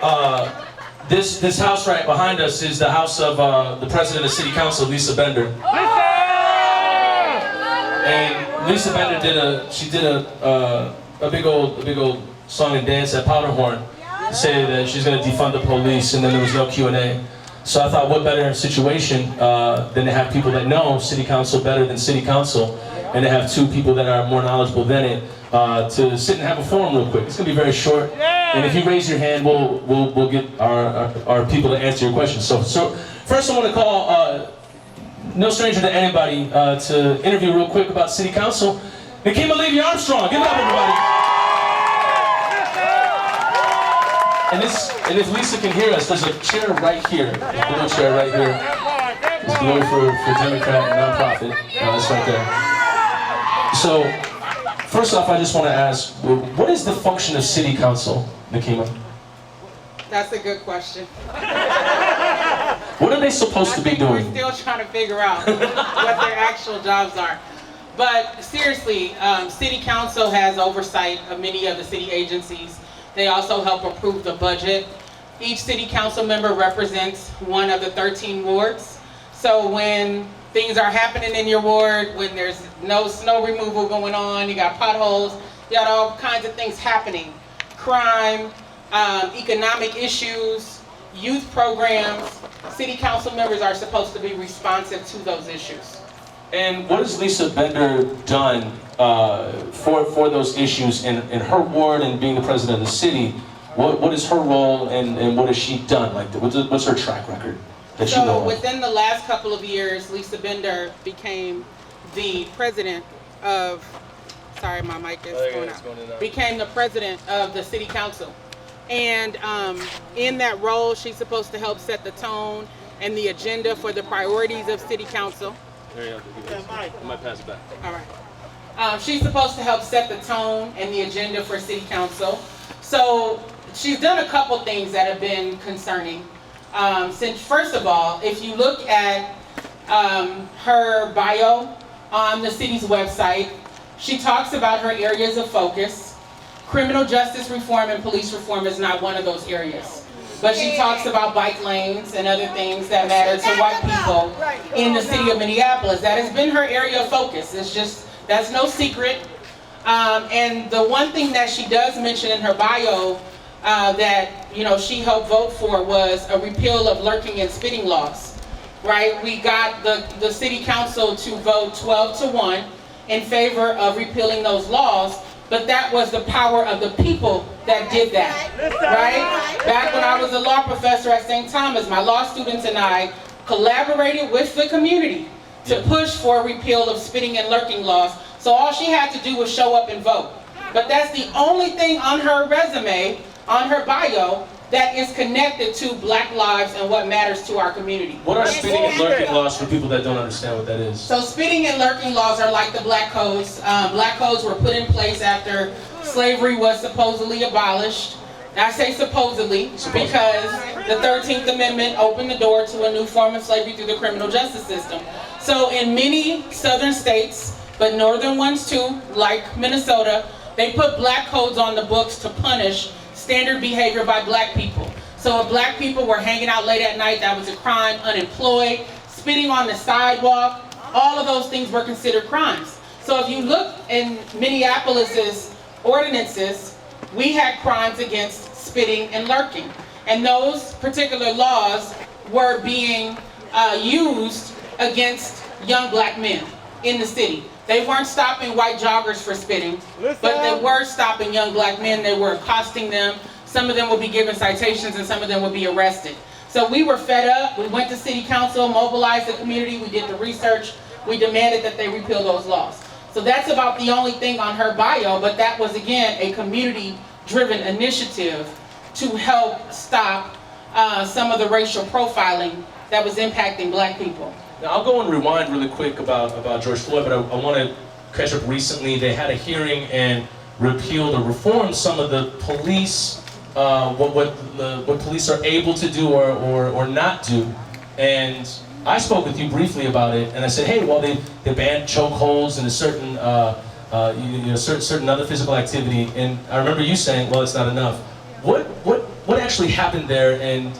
This house right behind us is the house of the president of City Council, Lisa Bender. And Lisa Bender did a big old song and dance at Powderhorn, saying that she's going to defund the police, and then there was no Q&A. So I thought, what better situation than to have people that know City Council better than City Council, and to have two people that are more knowledgeable than it to sit and have a forum real quick. It's going to be very short, and if you raise your hand, we'll get our people to answer your questions. So first I want to call no stranger to anybody to interview real quick about City Council. Nikema Levy-Armstrong, give it up, everybody. And if Lisa can hear us, there's a chair right here. There's a blue chair right here. It's blue for Democrat and nonprofit. That's right there. So, first off, I just want to ask, what is the function of City Council, Nikema? That's a good question. What are they supposed to be doing? We're still trying to figure out what their actual jobs are. But seriously, City Council has oversight of many of the city agencies. They also help approve the budget. Each city council member represents one of the 13 wards. So when things are happening in your ward, when there's no snow removal going on, you got potholes, you got all kinds of things happening. Crime, economic issues, youth programs, city council members are supposed to be responsive to those issues. And what has Lisa Bender done for those issues in her ward and being the president of the city? What is her role and what has she done? Like, what's her track record that she knows? So within the last couple of years, Lisa Bender became the president of, sorry my mic is going out, became the president of the city council. And in that role, she's supposed to help set the tone and the agenda for the priorities of city council. There you go. I might pass it back. All right. She's supposed to help set the tone and the agenda for City Council. So she's done a couple things that have been concerning. Since first of all, if you look at her bio on the city's website, she talks about her areas of focus. Criminal justice reform and police reform is not one of those areas. But she talks about bike lanes and other things that matter to white people in the city of Minneapolis. That has been her area of focus. It's just, that's no secret. And the one thing that she does mention in her bio that, you know, she helped vote for was a repeal of lurking and spitting laws, right? We got the city council to vote 12-1 in favor of repealing those laws. But that was the power of the people that did that, right? Back when I was a law professor at St. Thomas, my law students and I collaborated with the community to push for a repeal of spitting and lurking laws. So all she had to do was show up and vote. But that's the only thing on her resume, on her bio, that is connected to Black lives and what matters to our community. What are spitting and lurking laws for people that don't understand what that is? So spitting and lurking laws are like the Black Codes. Black Codes were put in place after slavery was supposedly abolished. I say supposedly because the 13th Amendment opened the door to a new form of slavery through the criminal justice system. So in many southern states, but northern ones too, like Minnesota, they put Black Codes on the books to punish standard behavior by Black people. So if Black people were hanging out late at night, that was a crime. Unemployed, spitting on the sidewalk, all of those things were considered crimes. So if you look in Minneapolis's ordinances, we had crimes against spitting and lurking. And those particular laws were being used against young Black men in the city. They weren't stopping white joggers for spitting, but they were stopping young Black men. They were accosting them. Some of them would be given citations and some of them would be arrested. So we were fed up. We went to City Council, mobilized the community. We did the research. We demanded that they repeal those laws. So that's about the only thing on her bio, but that was, again, a community-driven initiative to help stop some of the racial profiling that was impacting Black people. Now, I'll go and rewind really quick about George Floyd, but I want to catch up recently. They had a hearing and repealed or reformed some of the police, what police are able to do or not do. And I spoke with you briefly about it, and I said, hey, well, they banned chokeholds and a certain, certain other physical activity. And I remember you saying, well, it's not enough. What what actually happened there, and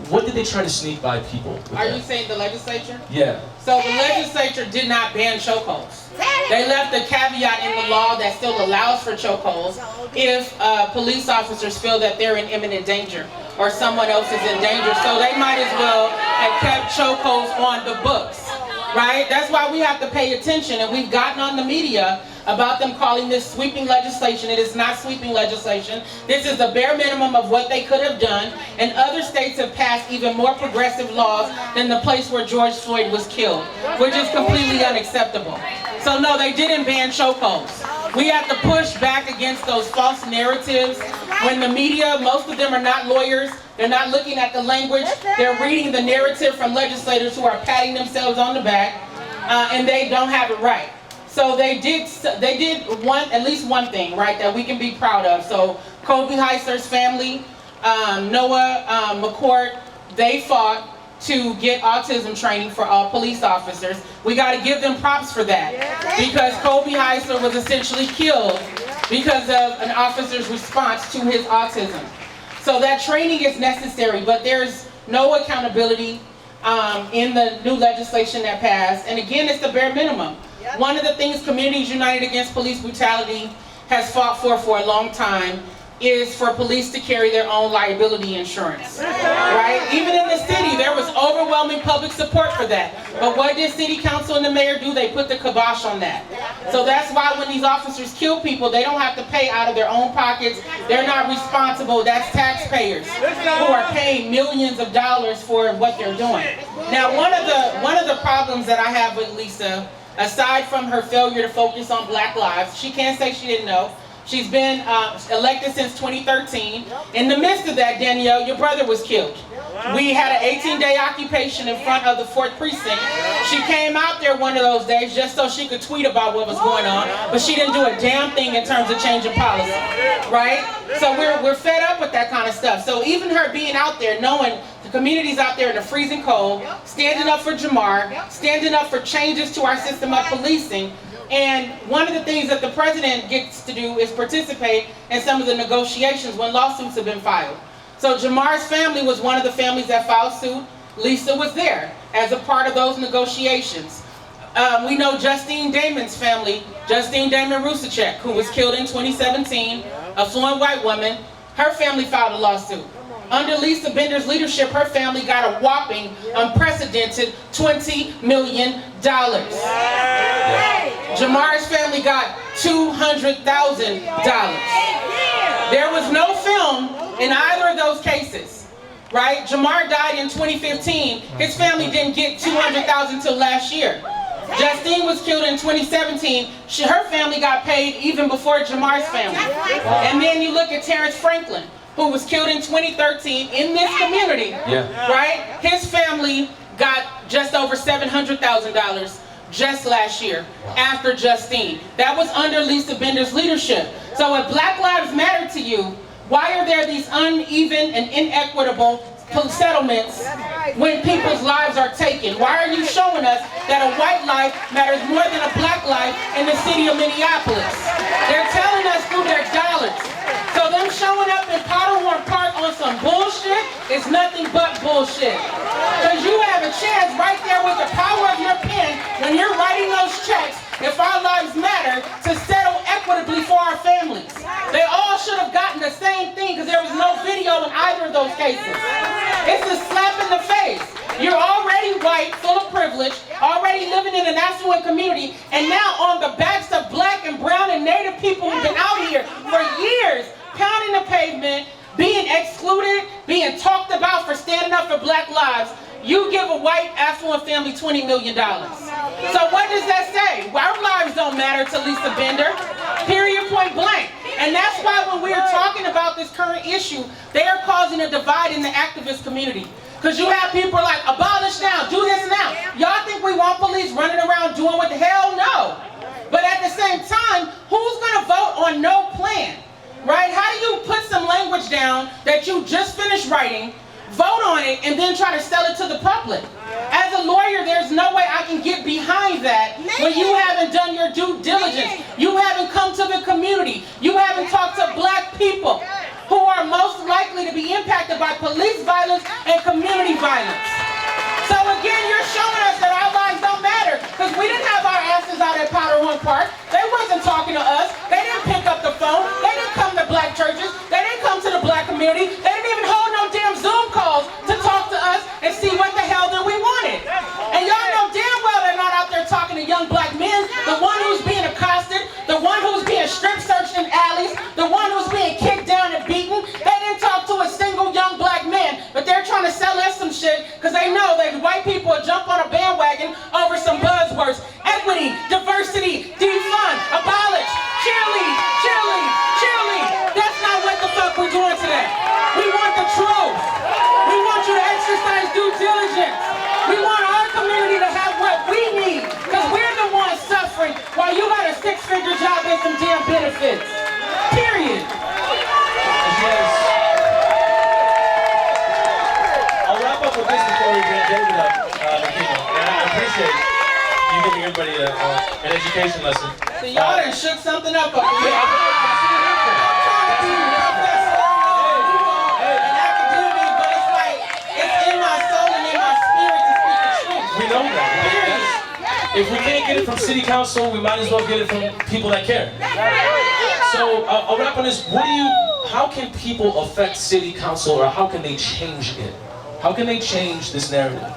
what did they try to sneak by people? Are you saying the legislature? Yeah. So the legislature did not ban chokeholds. They left a caveat in the law that still allows for chokeholds if police officers feel that they're in imminent danger or someone else is in danger. So they might as well have kept chokeholds on the books, right? That's why we have to pay attention, and we've gotten on the media about them calling this sweeping legislation. It is not sweeping legislation. This is the bare minimum of what they could have done, and other states have passed even more progressive laws than the place where George Floyd was killed, which is completely unacceptable. So no, they didn't ban chokeholds. We have to push back against those false narratives. When the media, most of them are not lawyers, they're not looking at the language, they're reading the narrative from legislators who are patting themselves on the back, and they don't have it right. So they did at least one thing, right, that we can be proud of. So Kobe Heiser's family, Noah McCourt, they fought to get autism training for all police officers. We got to give them props for that, because Kobe Heiser was essentially killed because of an officer's response to his autism. So that training is necessary, but there's no accountability in the new legislation that passed. And again, it's the bare minimum. One of the things Communities United Against Police Brutality has fought for a long time is for police to carry their own liability insurance, right? Even in the city, there was overwhelming public support for that. But what did City Council and the mayor do? They put the kibosh on that. So that's why when these officers kill people, they don't have to pay out of their own pockets. They're not responsible. That's taxpayers who are paying millions of dollars for what they're doing. Now, one of the problems that I have with Lisa, aside from her failure to focus on Black lives, she can't say she didn't know. She's been elected since 2013. In the midst of that, Danielle, your brother was killed. We had an 18-day occupation in front of the 4th precinct. She came out there one of those days just so she could tweet about what was going on, but she didn't do a damn thing in terms of changing policy, right? So we're fed up with that kind of stuff. So even her being out there, knowing the community's out there in the freezing cold, standing up for Jamar, standing up for changes to our system of policing. And one of the things that the president gets to do is participate in some of the negotiations when lawsuits have been filed. So Jamar's family was one of the families that filed suit. Lisa was there as a part of those negotiations. We know Justine Damon's family, Justine Damon Rusacek, who was killed in 2017, a fluent white woman. Her family filed a lawsuit. Under Lisa Bender's leadership, her family got a whopping, unprecedented $20 million. Jamar's family got $200,000. There was no film in either of those cases, right? Jamar died in 2015. His family didn't get $200,000 till last year. Justine was killed in 2017. Her family got paid even before Jamar's family. And then you look at Terrence Franklin, who was killed in 2013 in this community, right? His family got just over $700,000 just last year after Justine. That was under Lisa Bender's leadership. So if Black Lives matter to you, why are there these uneven and inequitable settlements when people's lives are taken? Why are you showing us that a white life matters more than a black life in the city of Minneapolis? They're telling us through their dollars. So them showing up in Powderhorn Park on some bullshit is nothing but bullshit. Because you have a chance right there with the power of your pen when you're writing those checks, if our lives matter, to settle equitably for our families. They all should have gotten the same thing because there was no video in either of those cases. It's a slap in the face. You're already white, full of privilege, already living in an affluent community, and now on the backs of black and brown and native people who've been out here for years, pounding the pavement, being excluded, being talked about for standing up for black lives, you give a white affluent family $20 million. So what does that say? Our lives don't matter to Lisa Bender, period, point blank. And that's why when we're talking about this current issue, they are causing a divide in the activist community. Because you have people like, abolish now, do this now. Y'all think we want police running around doing what the hell? No. But at the same time, who's going to vote on no plan? Right? How do you put some language down that you just finished writing, vote on it, and then try to sell it to the public? As a lawyer, there's no way I can get behind that when you haven't done your due diligence. You haven't come to the community. You haven't talked to black people. who are most likely to be impacted by police violence and community violence. So again, you're showing us that our lives don't matter, because we didn't have our asses out at Powderhorn Park. They wasn't talking to us. They didn't pick up the phone. They didn't come to black churches. They didn't come to the black community. They didn't even hold no damn Zoom calls to talk to us and see what the hell that we wanted. And y'all know damn well they're not out there talking to young black men, the one who's being accosted, the one who's being strip searched in alleys, the one who's being kicked down and beaten. They didn't talk to a single young black man, but they're trying to sell us some shit because they know that white people will jump on a bandwagon over some buzzwords. Equity, diversity, defund, abolish, cheerlead, cheerlead, cheerlead. That's not what the fuck we're doing today. We want the truth. We want you to exercise due diligence. We want our community to have what we need, because we're the ones suffering while you got a six-figure job and some damn benefits. Period. Yes. I'll wrap up with this before we bring David up. And I appreciate you giving everybody an education lesson. So y'all done shook something up here. If we can't get it from City Council, we might as well get it from people that care. So I'll wrap on this. How can people affect City Council, or how can they change it? How can they change this narrative?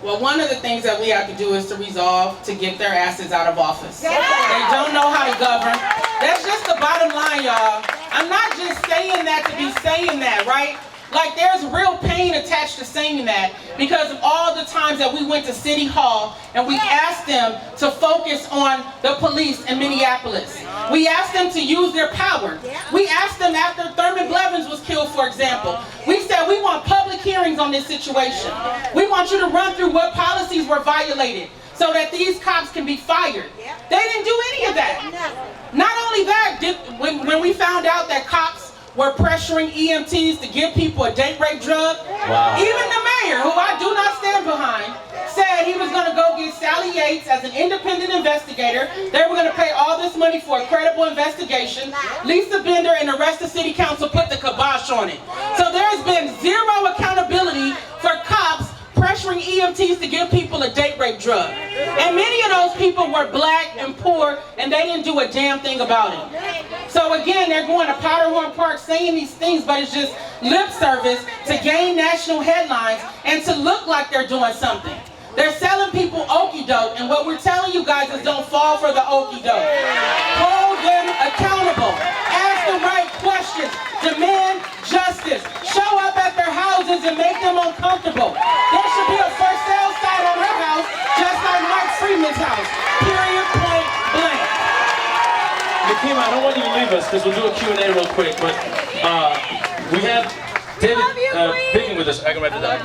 Well, one of the things that we have to do is to resolve to get their asses out of office. They don't know how to govern. That's just the bottom line, y'all. I'm not just saying that to be saying that, right? Like, there's real pain attached to saying that, because of all the times that we went to City Hall and we asked them to focus on the police in Minneapolis. We asked them to use their power. We asked them after Thurman Blevins was killed, for example. We said we want public hearings on this situation. We want you to run through what policies were violated so that these cops can be fired. They didn't do any of that. Not only that, when we found out that cops were pressuring EMTs to give people a date rape drug. Wow. Even the mayor, who I do not stand behind, said he was going to go get Sally Yates as an independent investigator. They were going to pay all this money for a credible investigation. Lisa Bender and the rest of City Council put the kibosh on it. So there's been zero accountability for cops pressuring EMTs to give people a date rape drug. And many of those people were black and poor, and they didn't do a damn thing about it. So again, they're going to Powderhorn Park saying these things, but it's just lip service to gain national headlines and to look like they're doing something. They're selling people okie doke, and what we're telling you guys is don't fall for the okie doke. Hold them accountable. Ask the right questions. Demand justice. Show up at their houses and make them uncomfortable. There should be a for sale sign on her house, just like Mike Freeman's house. Period, point blank. Nakima, I don't want you to leave us, because we'll do a Q&A real quick, but we have David Bicking with us. I can write it down.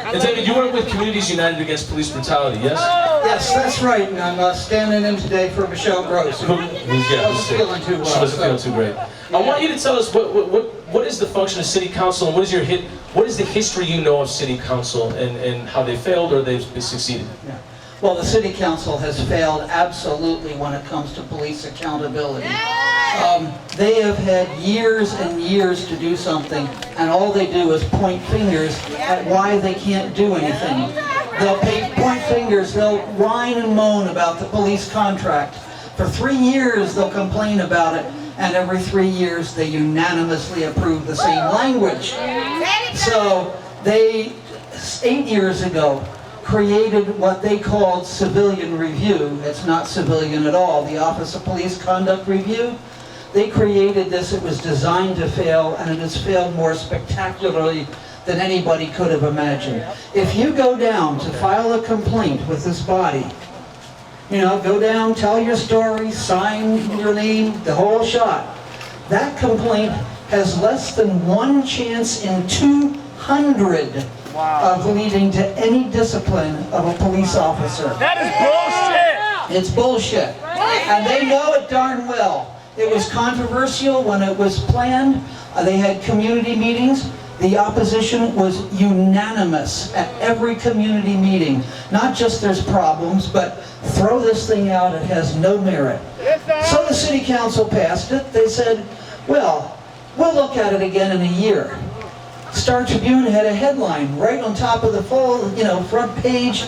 And David, you work with Communities United Against Police Brutality, yes? Yes, that's right, and I'm standing in today for Michelle Gross, who wasn't feeling too well. She wasn't feeling too great. I want you to tell us what is the function of City Council, and what is the history you know of City Council, and how they failed or they've succeeded? Yeah. Well, the City Council has failed absolutely when it comes to police accountability. They have had years and years to do something, and all they do is point fingers at why they can't do anything. They'll point fingers, they'll whine and moan about the police contract. For 3 years they'll complain about it, and every 3 years they unanimously approve the same language. So they, 8 years ago, created what they called civilian review. It's not civilian at all. The Office of Police Conduct Review. They created this. It was designed to fail, and it has failed more spectacularly than anybody could have imagined. If you go down to file a complaint with this body, you know, go down, tell your story, sign your name, the whole shot. That complaint has less than 1 chance in 200 of leading to any discipline of a police officer. That is bullshit! It's bullshit. And they know it darn well. It was controversial when it was planned. They had community meetings. The opposition was unanimous at every community meeting. Not just there's problems, but throw this thing out, it has no merit. So the city council passed it. They said, well, we'll look at it again in a year. Star Tribune had a headline right on top of the full, front page,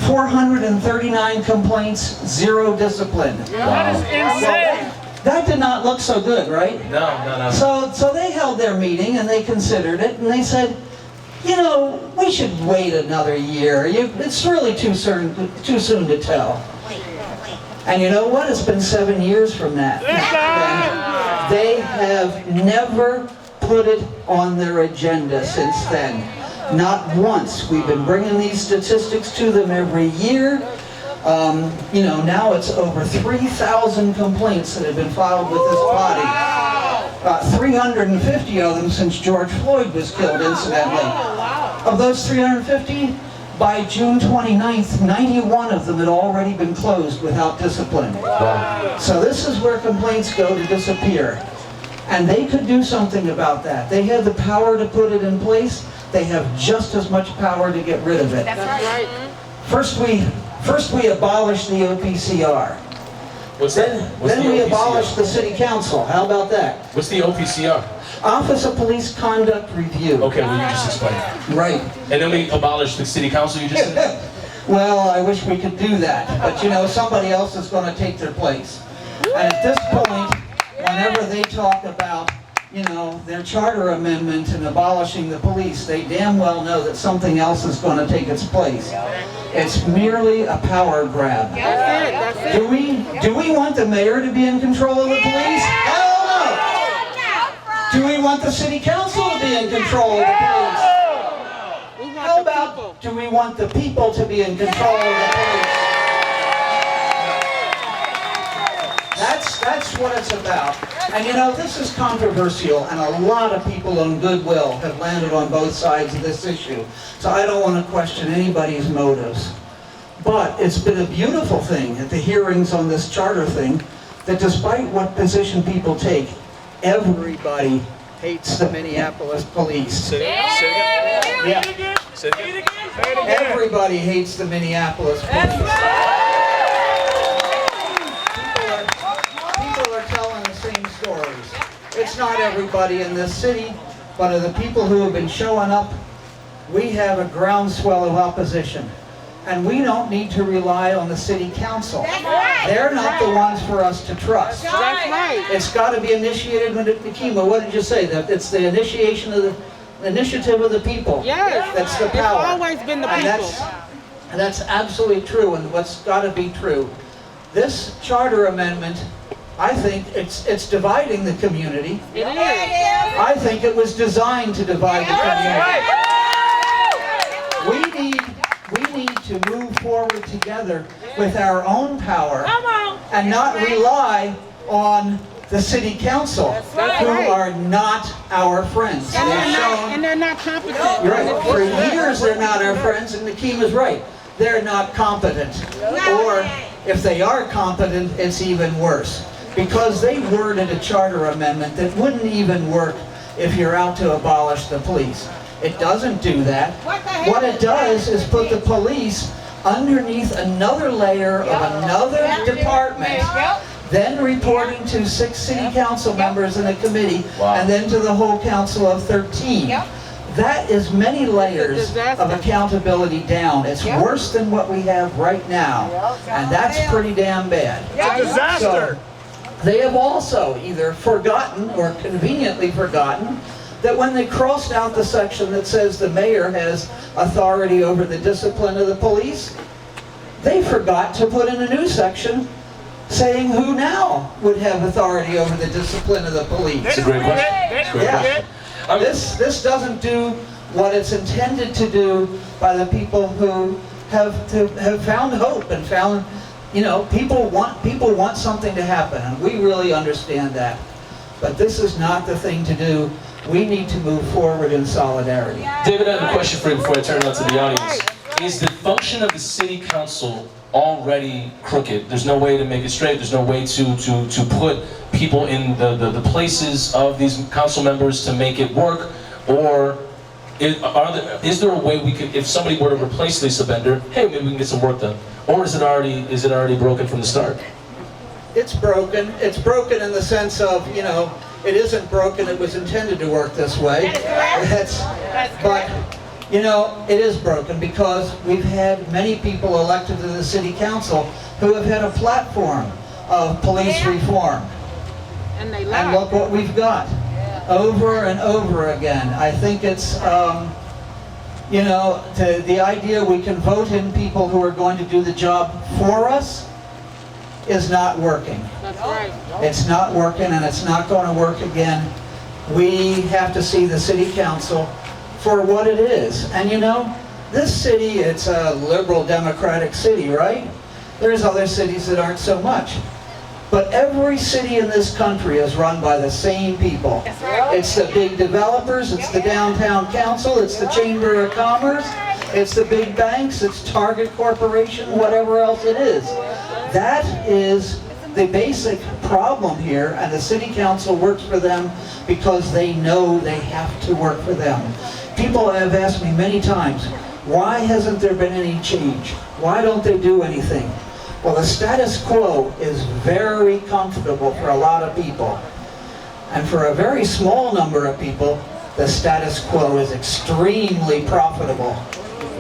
439 complaints, 0 discipline. That is insane. That did not look so good, right? No. So they held their meeting and they considered it and they said, we should wait another year. It's really too soon to tell. And you know what? It's been 7 years from that. And they have never put it on their agenda since then. Not once. We've been bringing these statistics to them every year. Now it's over 3,000 complaints that have been filed with this body. 350 of them since George Floyd was killed, incidentally. Of those 350, by June 29th, 91 of them had already been closed without discipline. So this is where complaints go to disappear. And they could do something about that. They had the power to put it in place. They have just as much power to get rid of it. That's right. First we abolished the OPCR. Then we abolished the city council. How about that? What's the OPCR? Office of Police Conduct Review. Okay, well you just explained. Right. And then we abolished the city council, you just said? Well, I wish we could do that. But somebody else is going to take their place. And at this point, whenever they talk about their charter amendment and abolishing the police, they damn well know that something else is going to take its place. It's merely a power grab. That's it. Do we want the mayor to be in control of the police? Hell no! Do we want the city council to be in control of the police? How about, do we want the people to be in control of the police? That's what it's about. And this is controversial, and a lot of people on goodwill have landed on both sides of this issue. So I don't want to question anybody's motives. But it's been a beautiful thing at the hearings on this charter thing, that despite what position people take, everybody hates the Minneapolis police. Yeah. Everybody hates the Minneapolis police. Stories. It's not everybody in this city, but of the people who have been showing up, we have a groundswell of opposition. And we don't need to rely on the city council. They're not the ones for us to trust. That's right. It's got to be initiated with Nikema. What did you say? That it's the initiation of the initiative of the people. Yes. That's the power. It's always been the people. And that's absolutely true, and what's got to be true. This charter amendment, I think it's dividing the community. It is. I think it was designed to divide the community. We need to move forward together with our own power and not rely on the city council, who are not our friends. And they're not competent. Right. For years they're not our friends, and Nikema's right. They're not competent. Or if they are competent, it's even worse. Because they worded a charter amendment that wouldn't even work if you're out to abolish the police. It doesn't do that. What it does is put the police underneath another layer of another department, then reporting to 6 city council members in a committee, and then to the whole council of 13. That is many layers of accountability down. It's worse than what we have right now, and that's pretty damn bad. It's a disaster. So, they have also either forgotten or conveniently forgotten that when they crossed out the section that says the mayor has authority over the discipline of the police, they forgot to put in a new section saying who now would have authority over the discipline of the police. That's a great question. Yeah. This doesn't do what it's intended to do by the people who have found hope and found, people want something to happen, and we really understand that. But this is not the thing to do. We need to move forward in solidarity. David, I have a question for you before I turn it on to the audience. Is the function of the city council already crooked. There's no way to make it straight. There's no way to put people in the places of these council members to make it work? Or is there a way we could, if somebody were to replace Lisa Bender, hey, maybe we can get some work done? Or is it already broken from the start? It's broken. It's broken in the sense of, you know, it isn't broken, it was intended to work this way. But, you know, it is broken because we've had many people elected to the city council who have had a platform of police reform. And look what we've got. Over and over again. I think it's, you know, the idea we can vote in people who are going to do the job for us is not working. That's right. It's not working, and it's not going to work again. We have to see the city council for what it is. And you know, this city, it's a liberal democratic city, right? There's other cities that aren't so much. But every city in this country is run by the same people. It's the big developers, it's the downtown council, it's the Chamber of Commerce, it's the big banks, it's Target Corporation, whatever else it is. That is the basic problem here, and the city council works for them because they know they have to work for them. People have asked me many times, why hasn't there been any change? Why don't they do anything? Well, the status quo is very comfortable for a lot of people. And for a very small number of people, the status quo is extremely profitable.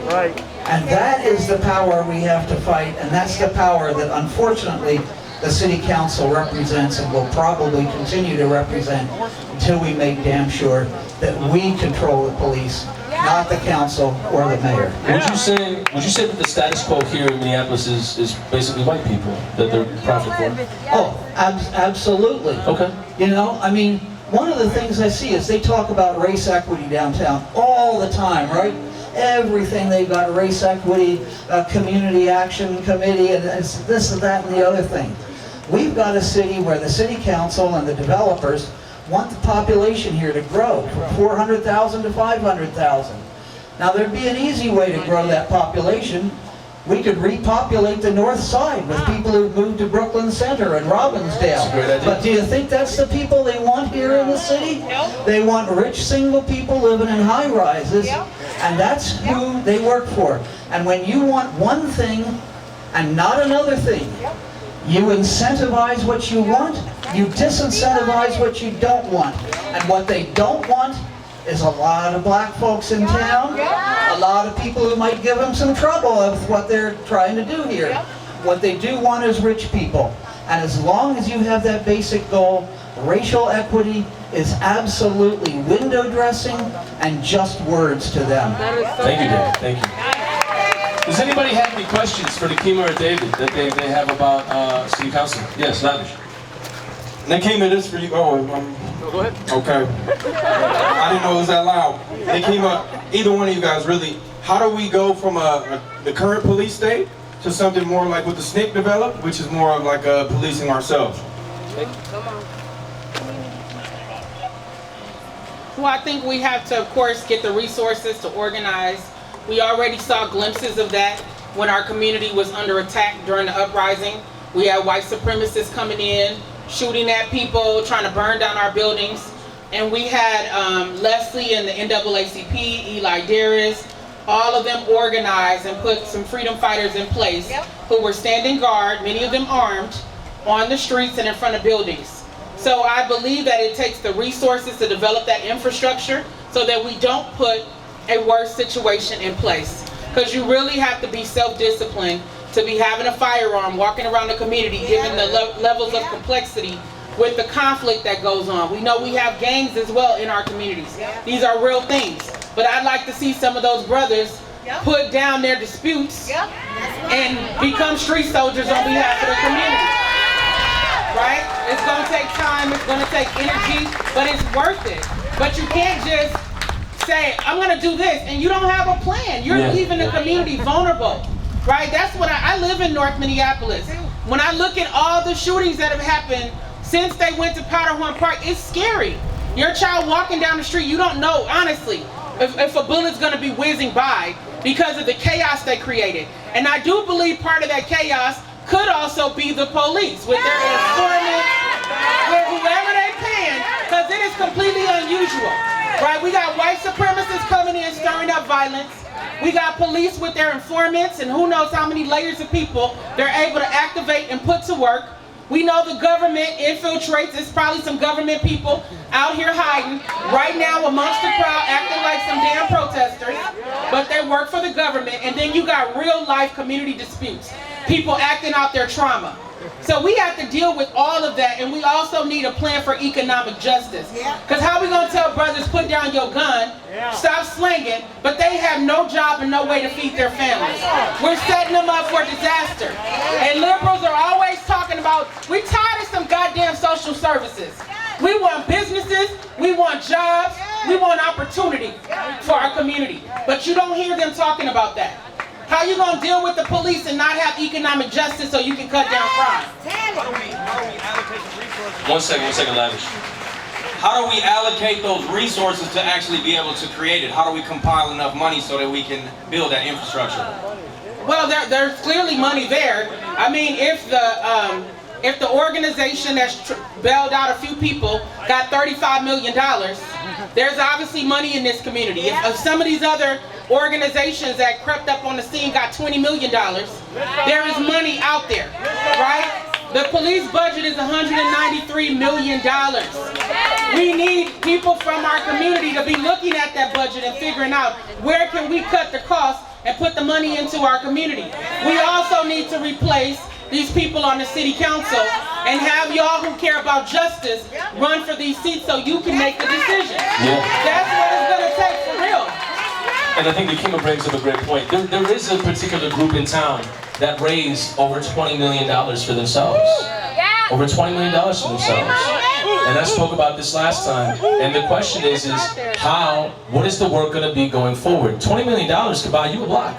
Right. And that is the power we have to fight, and that's the power that unfortunately the city council represents and will probably continue to represent until we make damn sure that we control the police, not the council or the mayor. Would you say that the status quo here in Minneapolis is basically white people that they're profiting for? Oh, absolutely. Okay. You know, I mean, one of the things I see is they talk about race equity downtown all the time, right? Everything they've got race equity, community action committee, and it's this and that and the other thing. We've got a city where the city council and the developers want the population here to grow from 400,000 to 500,000. Now there'd be an easy way to grow that population. We could repopulate the north side with people who've moved to Brooklyn Center and Robbinsdale. That's a great idea. But do you think that's the people they want here in the city? They want rich single people living in high rises, and that's who they work for. And when you want one thing and not another thing, you incentivize what you want, you disincentivize what you don't want. And what they don't want is a lot of black folks in town, a lot of people who might give them some trouble of what they're trying to do here. What they do want is rich people. And as long as you have that basic goal, racial equity is absolutely window dressing and just words to them. Thank you, David. Thank you. Does anybody have any questions for Nakima or David that they have about city council? Yes, Lavish. Nakima, this for you. Oh, Go ahead. okay. I didn't know it was that loud. Nakima, either one of you guys, really, how do we go from the current police state to something more like what the SNCC developed, which is more of like policing ourselves? Well, I think we have to, of course, get the resources to organize. We already saw glimpses of that when our community was under attack during the uprising. We had white supremacists coming in, shooting at people, trying to burn down our buildings. And we had Leslie and the NAACP, Eli Darris, all of them organized and put some freedom fighters in place who were standing guard, many of them armed, on the streets and in front of buildings. So I believe that it takes the resources to develop that infrastructure so that we don't put a worse situation in place. Because you really have to be self-disciplined to be having a firearm, walking around the community, given the levels of complexity with the conflict that goes on. We know we have gangs as well in our communities. These are real things. But I'd like to see some of those brothers put down their disputes and become street soldiers on behalf of the community. Right? It's going to take time, it's going to take energy, but it's worth it. But you can't just say, I'm going to do this, and you don't have a plan. You're leaving the community vulnerable. Right? That's what I live in North Minneapolis. When I look at all the shootings that have happened since they went to Powderhorn Park, it's scary. Your child walking down the street, you don't know, honestly, if a bullet's going to be whizzing by because of the chaos they created. And I do believe part of that chaos could also be the police with their informants, with whoever they paying, because it is completely unusual, right? We got white supremacists coming in, stirring up violence. We got police with their informants and who knows how many layers of people they're able to activate and put to work. We know the government infiltrates. There's probably some government people out here hiding right now amongst the crowd, acting like some damn protesters, but they work for the government. And then you got real life community disputes, people acting out their trauma. So we have to deal with all of that, and we also need a plan for economic justice. Because how we gonna tell brothers, put down your gun, stop slinging, but they have no job and no way to feed their families? We're setting them up for disaster. And liberals are always talking about, we tired of some goddamn social services. We want businesses, we want jobs, we want opportunity for our community. But you don't hear them talking about that. How you gonna deal with the police and not have economic justice so you can cut down crime? How do we allocate the resources? One second, Lavish. How do we allocate those resources to actually be able to create it? How do we compile enough money so that we can build that infrastructure? Well, there's clearly money there. I mean, if the organization that's bailed out a few people got $35 million, there's obviously money in this community. If some of these other organizations that crept up on the scene got $20 million, there is money out there, right? The police budget is $193 million. We need people from our community to be looking at that budget and figuring out where can we cut the costs and put the money into our community. We also need to replace these people on the city council and have y'all who care about justice run for these seats so you can make the decision. That's what it's gonna take for real. And I think the Kima brings up a great point. There is a particular group in town that raised over $20 million for themselves. Over $20 million for themselves. And I spoke about this last time. And the question is what is the work going to be going forward? $20 million could buy you a block.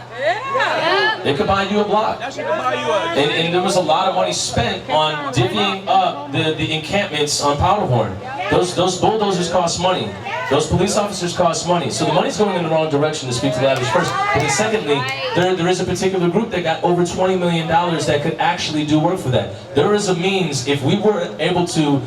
It could buy you a block. And there was a lot of money spent on divvying up the encampments on Powderhorn. Those bulldozers cost money. Those police officers cost money. So the money's going in the wrong direction, to speak to Lavish first. But then secondly, there is a particular group that got over $20 million that could actually do work for that. There is a means, if we were able to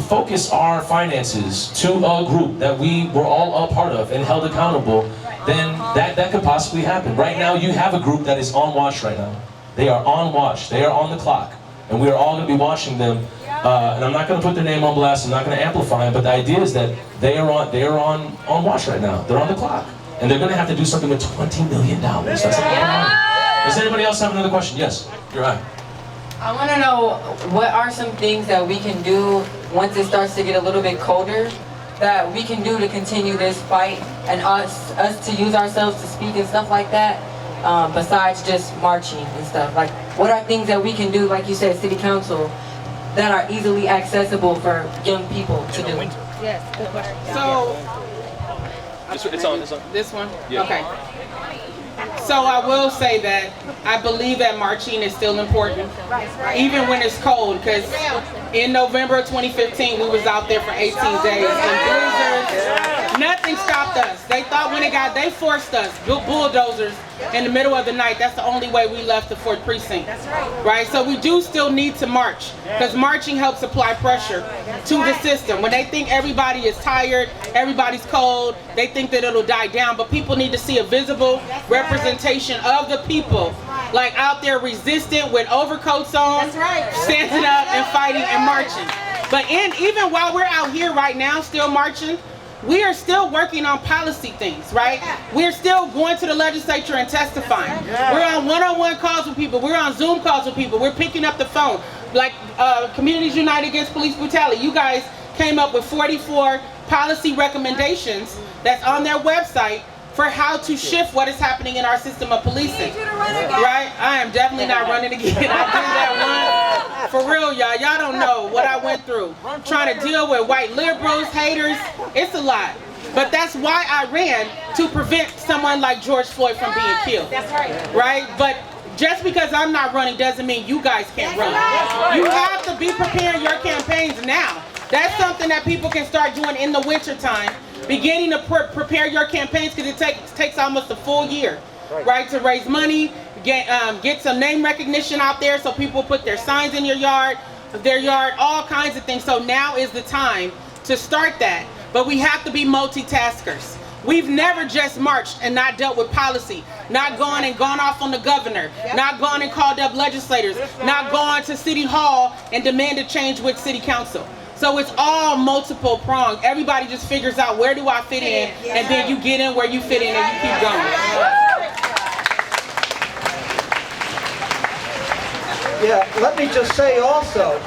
focus our finances to a group that we were all a part of and held accountable, then that could possibly happen. Right now, you have a group that is on watch right now. They are on watch. They are on the clock. And we are all going to be watching them. And I'm not going to put their name on blast. I'm not going to amplify them. But the idea is that they are on watch right now. They're on the clock. And they're going to have to do something with $20 million. That's a lot of money. Does anybody else have another question? Yes, you're right. I want to know, what are some things that we can do once it starts to get a little bit colder that we can do to continue this fight, and us to use ourselves to speak and stuff like that, besides just marching and stuff? Like, what are things that we can do, like you said, city council, that are easily accessible for young people to do? Yes, good question. So, It's on. this one? Yeah. Okay. So I will say that I believe that marching is still important, even when it's cold, because in November of 2015, we was out there for 18 days in blizzards. Nothing stopped us. They thought they forced us, built bulldozers in the middle of the night. That's the only way we left the 4th precinct. That's right. So we do still need to march, because marching helps apply pressure to the system. When they think everybody is tired, everybody's cold, they think that it'll die down, but people need to see a visible representation of the people, like out there resistant with overcoats on, standing up and fighting and marching. But even while we're out here right now still marching, we are still working on policy things, right? We're still going to the legislature and testifying. We're on one-on-one calls with people. We're on Zoom calls with people. We're picking up the phone. Like Communities United Against Police Brutality, you guys came up with 44 policy recommendations that's on their website for how to shift what is happening in our system of policing. Right? I am definitely not running again. I did that one. For real, y'all. Y'all don't know what I went through. Trying to deal with white liberals, haters. It's a lot. But that's why I ran, to prevent someone like George Floyd from being killed. That's right. Right? But just because I'm not running doesn't mean you guys can't run. You have to be preparing your campaigns now. That's something that people can start doing in the winter time. Beginning to prepare your campaigns, because it takes almost a full year right, to raise money, get some name recognition out there so people put their signs in their yard, all kinds of things. So now is the time to start that. But we have to be multitaskers. We've never just marched and not dealt with policy, not gone off on the governor, not gone and called up legislators, not gone to City Hall and demanded change with City Council. So it's all multiple pronged. Everybody just figures out, where do I fit in, and then you get in where you fit in and you keep going. Yeah, let me just say also,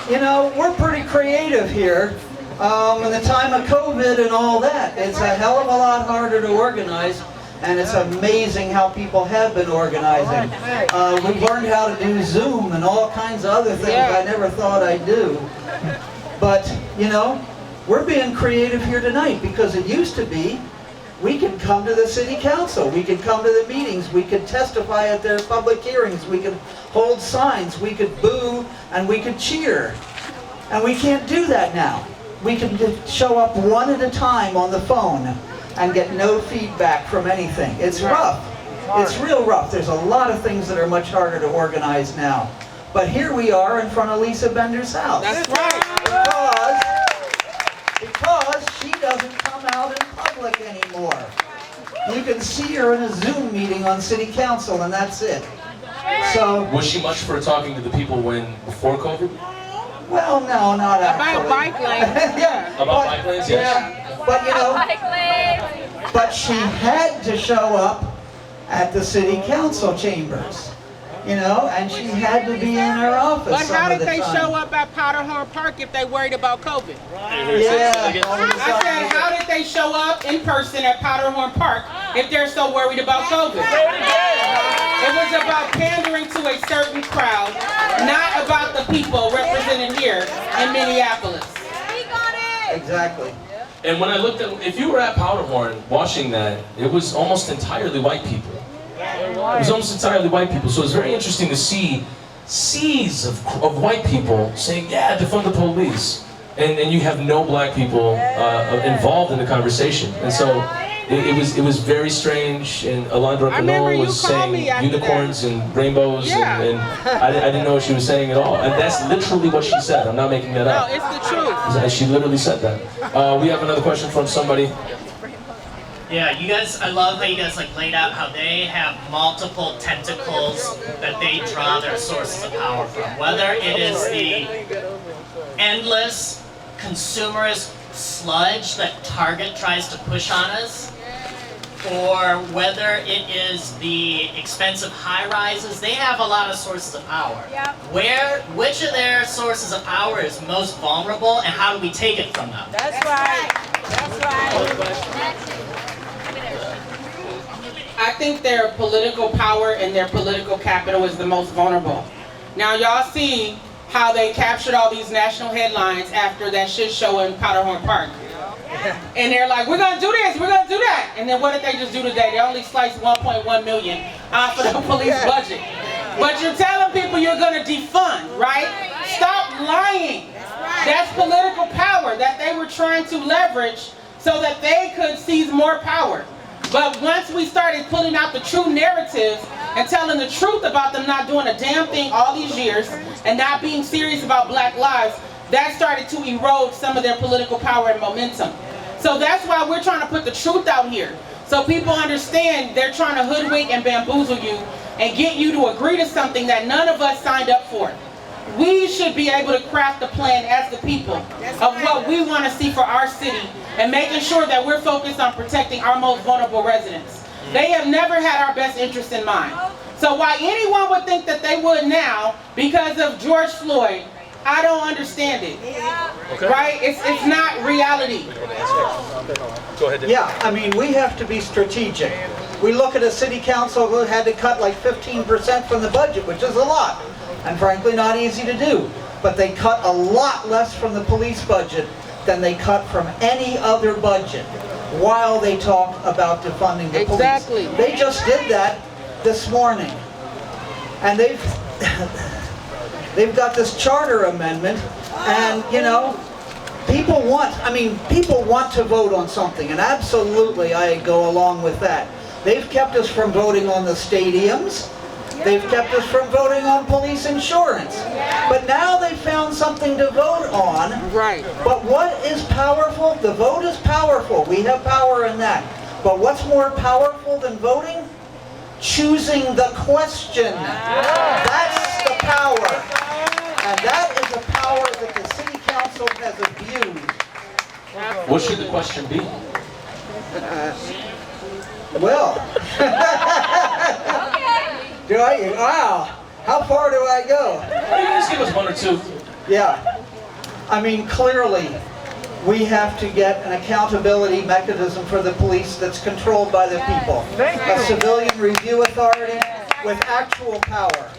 you know, we're pretty creative here. In the time of COVID and all that, it's a hell of a lot harder to organize, and it's amazing how people have been organizing. We've learned how to do Zoom and all kinds of other things I never thought I'd do. But, you know, we're being creative here tonight, because it used to be we could come to the City Council, we could come to the meetings, we could testify at their public hearings, we could hold signs, we could boo, and we could cheer. And we can't do that now. We can show up one at a time on the phone and get no feedback from anything. It's rough. It's real rough. There's a lot of things that are much harder to organize now. But here we are in front of Lisa Bender's house. That's right. Because she doesn't come out in public anymore. You can see her in a Zoom meeting on City Council, and that's it. So, Was she much for talking to the people before COVID? well, no, not actually. About bike lanes. Yeah. About bike lanes, yes. Yeah, but you know, but she had to show up at the City Council chambers, you know, and she had to be in her office But how some of did the they time. show up at Powderhorn Park if they worried about COVID? Yeah. I said, how did they show up in person at Powderhorn Park if they're so worried about COVID? It was about pandering to a certain crowd, not about the people represented here in Minneapolis. Exactly. And when I looked at, if you were at Powderhorn watching that, it was almost entirely white people. It was almost entirely white people. So it's very interesting to see seas of white people saying, yeah, defund the police. And you have no black people involved in the conversation. And so it was very strange. And Alondra Cano was saying unicorns and rainbows. And I didn't know what she was saying at all. And that's literally what she said. I'm not making that up. No, it's the truth. She literally said that. We have another question from somebody. Yeah, you guys, I love how you guys like laid out how they have multiple tentacles that they draw their sources of power from. Whether it is the endless consumerist sludge that Target tries to push on us, or whether it is the expensive high-rises, they have a lot of sources of power. Yep. Which of their sources of power is most vulnerable, and how do we take it from them? That's right. That's right. I think their political power and their political capital is the most vulnerable. Now y'all see how they captured all these national headlines after that shit show in Powderhorn Park. And they're like, we're gonna do this, we're gonna do that. And then what did they just do today? They only sliced 1.1 million off of the police budget. But you're telling people you're gonna defund, right? Stop lying. That's political power that they were trying to leverage so that they could seize more power. But once we started putting out the true narratives and telling the truth about them not doing a damn thing all these years and not being serious about black lives, that started to erode some of their political power and momentum. So that's why we're trying to put the truth out here. So people understand they're trying to hoodwink and bamboozle you and get you to agree to something that none of us signed up for. We should be able to craft a plan as the people of what we want to see for our city and making sure that we're focused on protecting our most vulnerable residents. They have never had our best interest in mind. So why anyone would think that they would now because of George Floyd, I don't understand it. Okay. Right? It's not reality. Go ahead, Dave. Yeah, I mean, we have to be strategic. We look at a city council who had to cut like 15% from the budget, which is a lot, and frankly not easy to do. But they cut a lot less from the police budget than they cut from any other budget while they talk about defunding the police. Exactly. They just did that this morning. And they've got this charter amendment, and you know, people want to vote on something, and absolutely I go along with that. They've kept us from voting on the stadiums. They've kept us from voting on police insurance. But now they found something to vote on. Right. But what is powerful? The vote is powerful. We have power in that. But what's more powerful than voting? Choosing the question. That's the power. And that is a power that the City Council has abused. What should the question be? Well, do I? Wow, how far do I go? Just give us one or two. Yeah, I mean, clearly, we have to get an accountability mechanism for the police that's controlled by the people. A civilian review authority with actual power.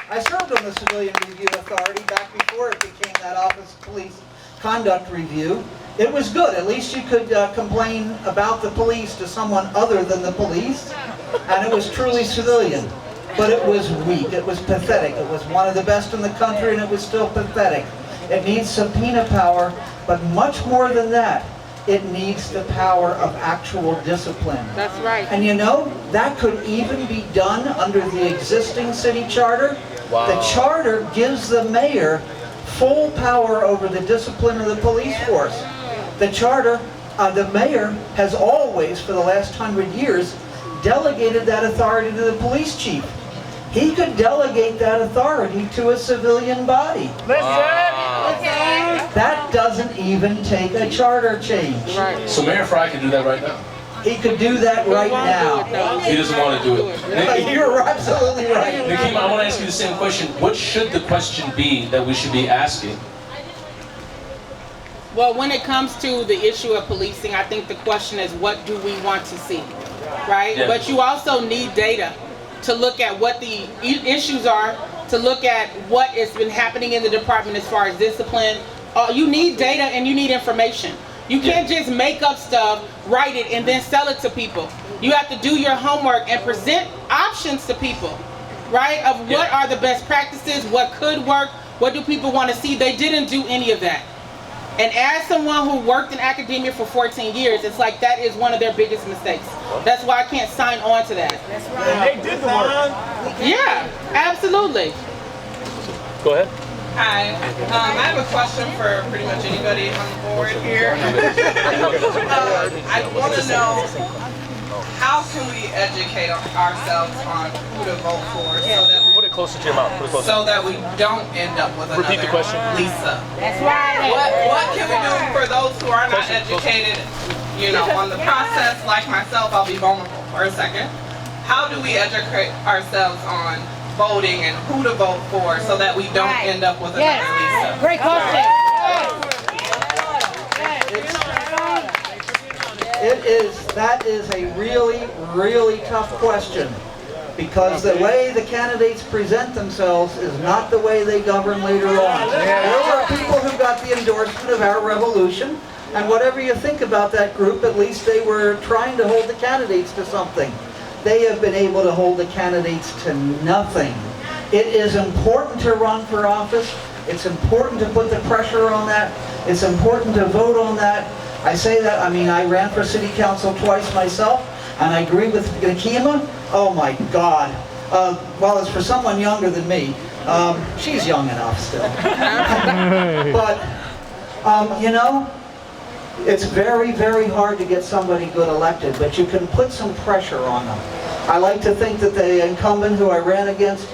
I served on the Civilian Review Authority back before it became that Office of Police Conduct Review. It was good. At least you could complain about the police to someone other than the police, and it was truly civilian. But it was weak. It was pathetic. It was one of the best in the country, and it was still pathetic. It needs subpoena power, but much more than that, it needs the power of actual discipline. That's right. And you know, that could even be done under the existing city charter. Wow. The charter gives the mayor full power over the discipline of the police force. The charter, the mayor has always, for the last 100 years, delegated that authority to the police chief. He could delegate that authority to a civilian body. That doesn't even take a charter change. Right. So Mayor Fry can do that right now. He could do that right now. He doesn't want to do it. You're absolutely right. Nikema, I want to ask you the same question. What should the question be that we should be asking? Well, when it comes to the issue of policing, I think the question is, what do we want to see, right? Yeah. But you also need data to look at what the issues are, to look at what has been happening in the department as far as discipline. You need data and you need information. You can't just make up stuff, write it, and then sell it to people. You have to do your homework and present options to people, right? Of what are the best practices, what could work, what do people want to see. They didn't do any of that. And as someone who worked in academia for 14 years, it's like that is one of their biggest mistakes. That's why I can't sign on to that. That's right. They did the work. Yeah, absolutely. Go ahead. Hi, I have a question for pretty much anybody on the board here. I want to know, how can we educate ourselves on who to vote for so that Put it closer to your mouth. Put it closer. so that we don't end up with another Repeat the question. Lisa? That's right. What can we do for those who are not educated, you know, on the process? Like myself, I'll be vulnerable for a second. How do we educate ourselves on voting and who to vote for so that we don't end up with another Lisa? Great question. That is a really, really tough question, because the way the candidates present themselves is not the way they govern later on. There were people who got the endorsement of our revolution, and whatever you think about that group, at least they were trying to hold the candidates to something. They have been able to hold the candidates to nothing. It is important to run for office. It's important to put the pressure on that. It's important to vote on that. I say that, I mean, I ran for city council twice myself, and I agree with Nikema. Oh my God. Well, it's for someone younger than me. She's young enough still. But, you know, it's very, very hard to get somebody good elected, but you can put some pressure on them. I like to think that the incumbent who I ran against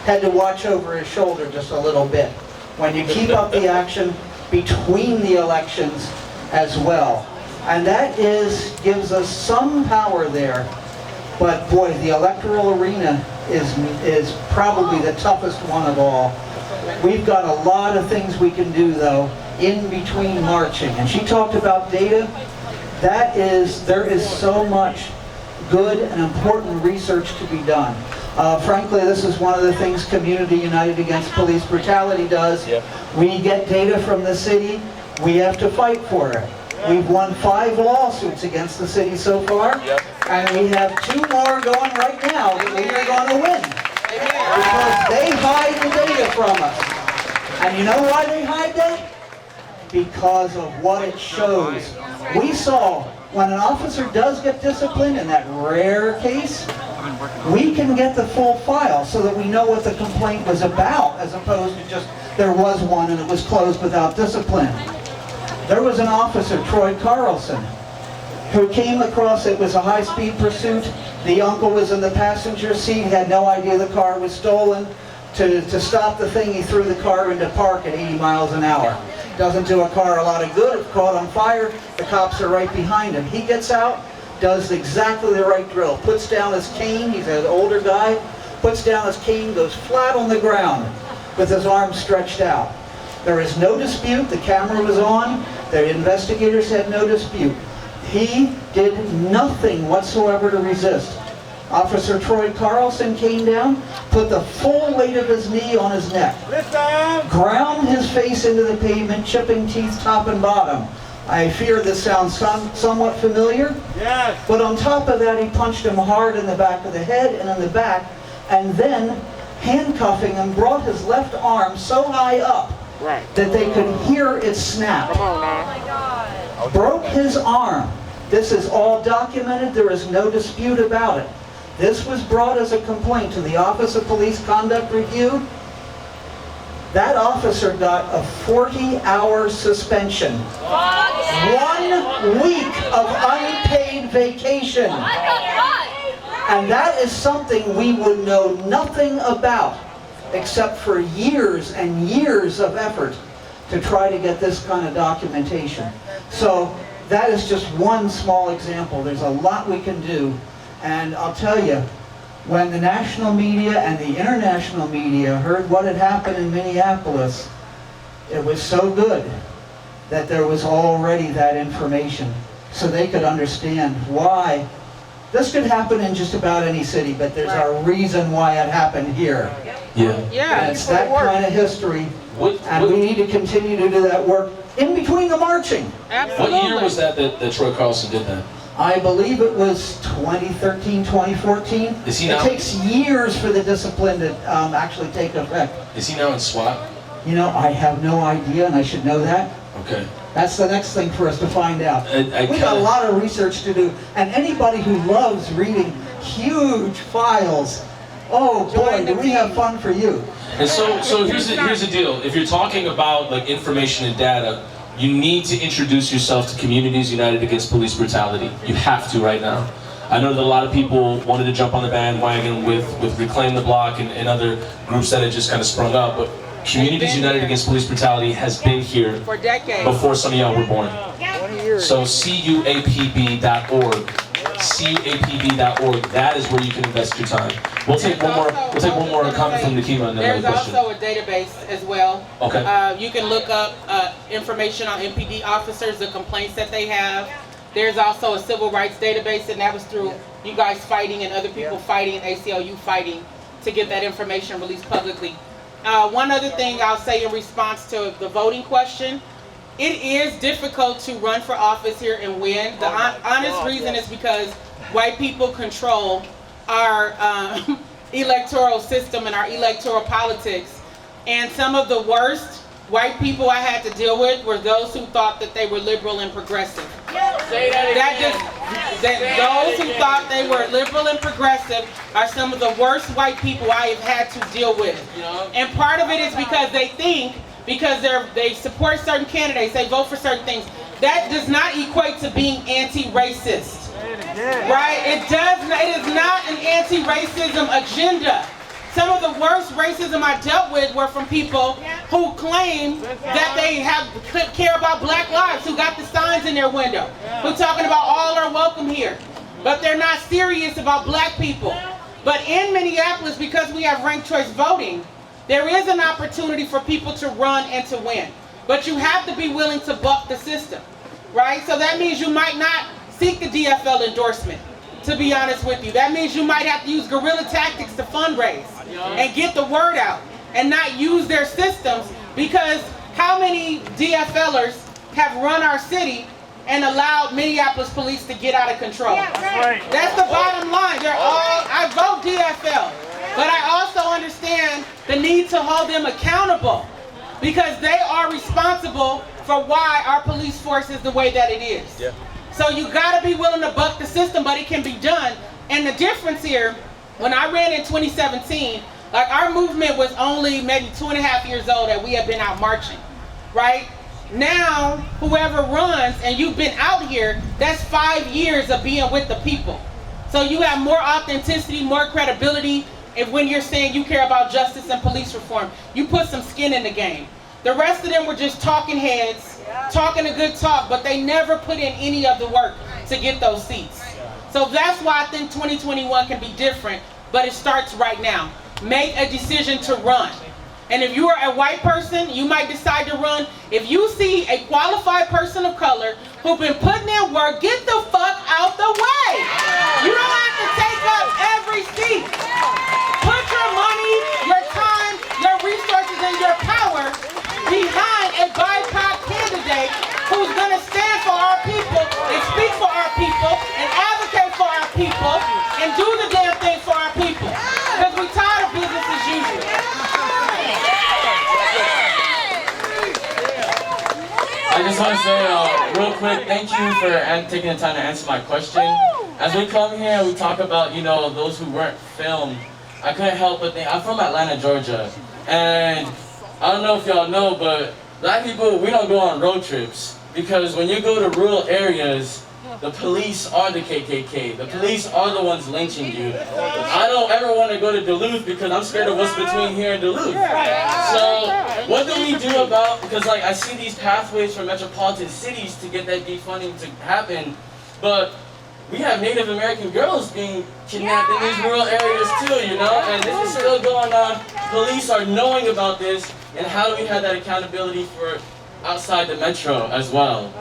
had to watch over his shoulder just a little bit. When you keep up the action between the elections as well. And that gives us some power there. But boy, the electoral arena is probably the toughest one of all. We've got a lot of things we can do though in between marching. And she talked about data. There is so much good and important research to be done. Frankly, this is one of the things Community United Against Police Brutality does. Yep. We get data from the city, we have to fight for it. We've won 5 lawsuits against the city so far, and we have 2 more going right now that we are going to win. Because they hide the data from us. And you know why they hide that? Because of what it shows. We saw when an officer does get disciplined, in that rare case, we can get the full file so that we know what the complaint was about, as opposed to just there was one and it was closed without discipline. There was an officer, Troy Carlson, who came across, it was a high-speed pursuit. The uncle was in the passenger seat, had no idea the car was stolen. To stop the thing, he threw the car into park at 80 miles an hour. Doesn't do a car a lot of good. If caught on fire, the cops are right behind him. He gets out, does exactly the right drill. Puts down his cane, he's an older guy, puts down his cane, goes flat on the ground with his arms stretched out. There is no dispute, the camera was on, the investigators had no dispute. He did nothing whatsoever to resist. Officer Troy Carlson came down, put the full weight of his knee on his neck, ground his face into the pavement, chipping teeth top and bottom. I fear this sounds somewhat familiar. Yes. But on top of that, he punched him hard in the back of the head and in the back, and then handcuffing him, brought his left arm so high up that they could hear it snap. Come on now. Oh my God. Broke his arm. This is all documented. There is no dispute about it. This was brought as a complaint to the Office of Police Conduct Review. That officer got a 40-hour suspension. 1 week of unpaid vacation. And that is something we would know nothing about, except for years and years of effort to try to get this kind of documentation. So that is just one small example. There's a lot we can do. And I'll tell you, when the national media and the international media heard what had happened in Minneapolis, it was so good that there was already that information, so they could understand why. This could happen in just about any city, but there's a reason why it happened here. Yeah. And it's that kind of history, and we need to continue to do that work in between the marching. Absolutely. What year was that Troy Carlson did that? I believe it was 2013, 2014. Is he now? It takes years for the discipline to actually take effect. Is he now in SWAT? You know, I have no idea, and I should know that. Okay. That's the next thing for us to find out. We got a lot of research to do, and anybody who loves reading huge files, oh boy, do we have fun for you. And so here's the deal. If you're talking about like information and data, you need to introduce yourself to Communities United Against Police Brutality. You have to right now. I know that a lot of people wanted to jump on the bandwagon with Reclaim the Block and other groups that had just kind of sprung up, but Communities United Against Police Brutality has been here for decades before some of y'all were born. So CUAPB.org. CUAPB.org. That is where you can invest your time. We'll take one more comment from Nikema and then there's another question. also a database as well. Okay. You can look up information on MPD officers, the complaints that they have. There's also a civil rights database, and that was through you guys fighting and other people fighting, ACLU fighting to get that information released publicly. One other thing I'll say in response to the voting question, it is difficult to run for office here and win. The honest reason is because white people control our electoral system and our electoral politics. And some of the worst white people I had to deal with were those who thought that they were liberal and progressive. Those who thought they were liberal and progressive are some of the worst white people I have had to deal with. And part of it is because they think, because they support certain candidates, they vote for certain things. That does not equate to being anti-racist. Right? It is not an anti-racism agenda. Some of the worst racism I dealt with were from people who claim that they care about black lives, who got the signs in their window, who talking about all are welcome here. But they're not serious about black people. But in Minneapolis, because we have ranked choice voting, there is an opportunity for people to run and to win. But you have to be willing to buck the system, right? So that means you might not seek the DFL endorsement, to be honest with you. That means you might have to use guerrilla tactics to fundraise and get the word out and not use their systems, because how many DFLers have run our city and allowed Minneapolis police to get out of control? That's the bottom line. I vote DFL, but I also understand the need to hold them accountable, because they are responsible for why our police force is the way that it is. So you gotta be willing to buck the system, but it can be done. And the difference here, when I ran in 2017, like our movement was only maybe 2.5 years old and we had been out marching, right? Now, whoever runs and you've been out here, that's 5 years of being with the people. So you have more authenticity, more credibility. If when you're saying you care about justice and police reform, you put some skin in the game. The rest of them were just talking heads, talking a good talk, but they never put in any of the work to get those seats. So that's why I think 2021 can be different, but it starts right now. Make a decision to run. And if you are a white person, you might decide to run. If you see a qualified person of color who's been putting in work, get the fuck out the way. You don't have to take up every seat. Put your money, your time, your resources, and your power behind a BIPOC candidate who's going to stand for our people and speak for our people and advocate for our people and do the damn thing for our people. Because we're tired of business as usual. I just want to say real quick, thank you for taking the time to answer my question. As we come here, we talk about, you know, those who weren't filmed. I couldn't help but think, I'm from Atlanta, Georgia, and I don't know if y'all know, but black people, we don't go on road trips, because when you go to rural areas, the police are the KKK. The police are the ones lynching you. I don't ever want to go to Duluth because I'm scared of what's between here and Duluth. So what do we do about, because like I see these pathways for metropolitan cities to get that defunding to happen, but we have Native American girls being kidnapped in these rural areas too, you know, and this is still going on. Police are knowing about this, and how do we have that accountability for outside the metro as well?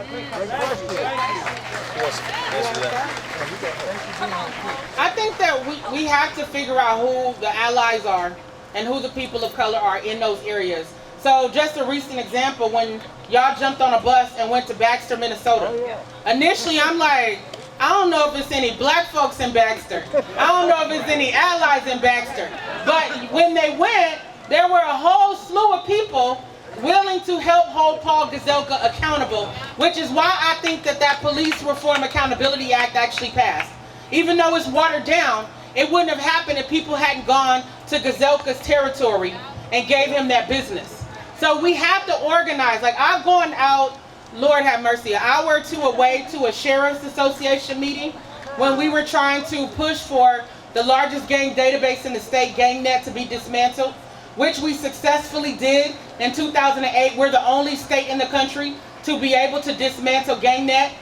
I think that we have to figure out who the allies are and who the people of color are in those areas. So just a recent example, when y'all jumped on a bus and went to Baxter, Minnesota. Initially, I'm like, I don't know if it's any black folks in Baxter. I don't know if it's any allies in Baxter. But when they went, there were a whole slew of people willing to help hold Paul Gazelka accountable, which is why I think that Police Reform Accountability Act actually passed. Even though it's watered down, it wouldn't have happened if people hadn't gone to Gazelka's territory and gave him that business. So we have to organize. Like, I've gone out, Lord have mercy, an hour or two away to a Sheriff's Association meeting when we were trying to push for the largest gang database in the state, GangNet, to be dismantled, which we successfully did in 2008. We're the only state in the country to be able to dismantle GangNet.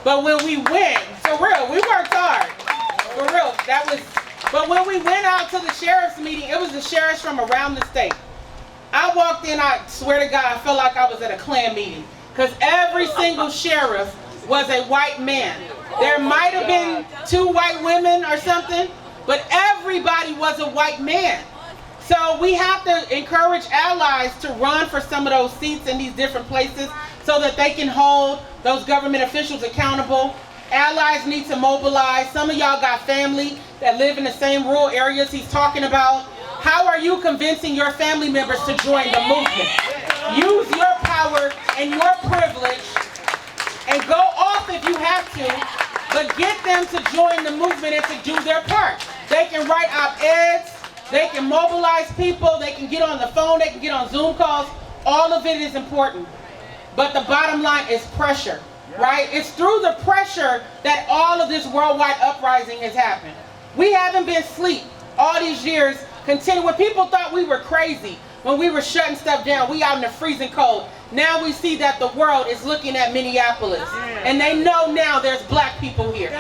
But when we went, for real, we worked hard. For real, but when we went out to the sheriff's meeting, it was the sheriffs from around the state. I walked in, I swear to God, I felt like I was at a Klan meeting, because every single sheriff was a white man. There might have been 2 white women or something, but everybody was a white man. So we have to encourage allies to run for some of those seats in these different places so that they can hold those government officials accountable. Allies need to mobilize. Some of y'all got family that live in the same rural areas he's talking about. How are you convincing your family members to join the movement? Use your power and your privilege and go off if you have to, but get them to join the movement and to do their part. They can write op-eds, they can mobilize people, they can get on the phone, they can get on Zoom calls. All of it is important. But the bottom line is pressure, right? It's through the pressure that all of this worldwide uprising has happened. We haven't been asleep all these years. When people thought we were crazy, when we were shutting stuff down, we out in the freezing cold. Now we see that the world is looking at Minneapolis, and they know now there's black people here.